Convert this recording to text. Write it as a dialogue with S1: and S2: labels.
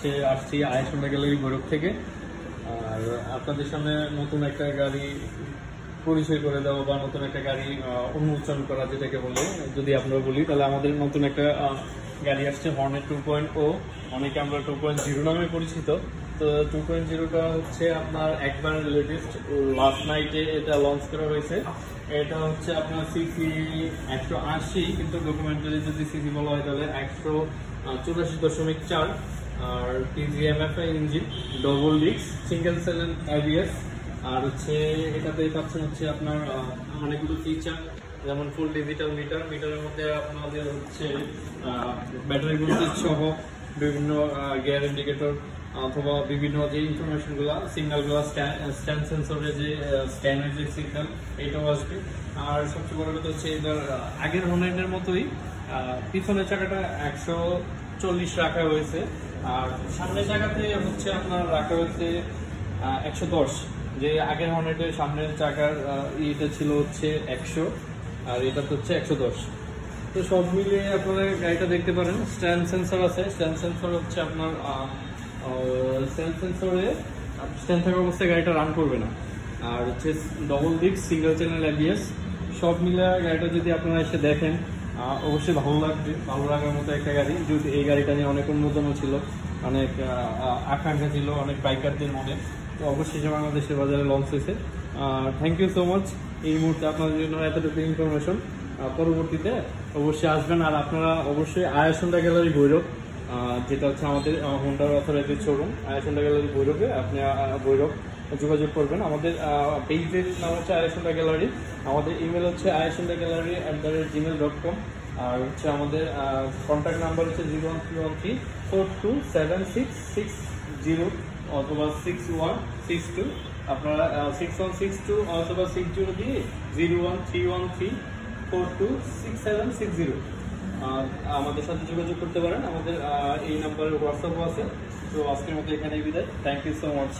S1: হচ্ছে আসছি আয়েশ হোন্ডা গ্যালারি ভৈরব থেকে। আর আপনাদের সামনে নতুন একটা গাড়ি পরিচয় করে দেওয়া বা নতুন একটা গাড়ি উন্মোচন করা, যেটাকে বলে যদি আমরা বলি, তাহলে আমাদের নতুন একটা গাড়ি আসছে হর্নেট 2.0, অনেকে আমরা 2.0 নামে পরিচিত। তো 2.0টা হচ্ছে আপনার একবার লেটেস্ট, লাস্ট নাইটে এটা লঞ্চ করা হয়েছে। এটা হচ্ছে আপনার সিসি 180, কিন্তু ডকুমেন্টারি যদি সিসি বলা হয় তাহলে 184.4। আর TGMFI engine, double disc, single সেলেন ABS। আর হচ্ছে এটাতে পাচ্ছেন হচ্ছে আপনার অনেকগুলো ফিচার, যেমন ফুল ডিজিটাল মিটার, মিটারের মধ্যে আপনাদের হচ্ছে ব্যাটারি ভোল্টেজ সহ বিভিন্ন গিয়ার ইন্ডিকেটর অথবা বিভিন্ন যে ইনফরমেশনগুলো, সিগন্যালগুলো, স্ট্যান্ড সেন্সরের যে স্ক্যানের যে সিগন্যাল, এটাও আসবে। আর সবচেয়ে বড় কথা হচ্ছে এটার আগের হর্নেটের মতোই পিছনের চাকাটা 140 রাখা হয়েছে, আর সামনের চাকাতে হচ্ছে আপনার রাখা হয়েছে 110। যে আগের হর্নেটের সামনের চাকার এটা ছিল হচ্ছে 100, আর এটা হচ্ছে 110। তো সব মিলিয়ে আপনারা গাড়িটা দেখতে পারেন। স্ট্যান্ড সেন্সর আছে, স্ট্যান্ড সেন্সর হচ্ছে আপনার স্ট্যান্ড সেন্সরে স্ট্যান্ড থাকা অবস্থায় গাড়িটা রান করবে না। আর হচ্ছে double disc, single channel ABS, সব মিলে গাড়িটা যদি আপনারা এসে দেখেন অবশ্যই ভালো লাগবে। ভালো লাগার মতো একটা গাড়ি। যদি এই গাড়িটা নিয়ে অনেক উন্মোচনও ছিল, অনেক আকাঙ্ক্ষা ছিল অনেক বাইকারদের মনে, তো অবশ্যই বাংলাদেশের বাজারে লঞ্চ হয়েছে। থ্যাংক ইউ সো মাচ এই মুহূর্তে আপনাদের জন্য এতটুকু ইনফরমেশন। পরবর্তীতে অবশ্যই আসবেন। আর আপনারা অবশ্যই আয়েশ হোন্ডা গ্যালারি ভৈরব, যেটা হচ্ছে আমাদের হোন্ডার অথরাইজড শোরুম, আয়েশ হোন্ডা গ্যালারি ভৈরবে আপনি ভৈরব যোগাযোগ করবেন। আমাদের পেজের নাম হচ্ছে আয়েশ হোন্ডা গ্যালারি, আমাদের ইমেল হচ্ছে aishondagallary@gmail.com। আর হচ্ছে আমাদের কন্ট্যাক্ট নাম্বার হচ্ছে 01313427660 অথবা 6162। আপনারা 6162 অথবা 60 দিয়ে 01313426760 আমাদের সাথে যোগাযোগ করতে পারেন। আমাদের এই নাম্বারে হোয়াটসঅ্যাপও আছে। তো আজকের মতো এখানেই বিদায়। Thank you so much.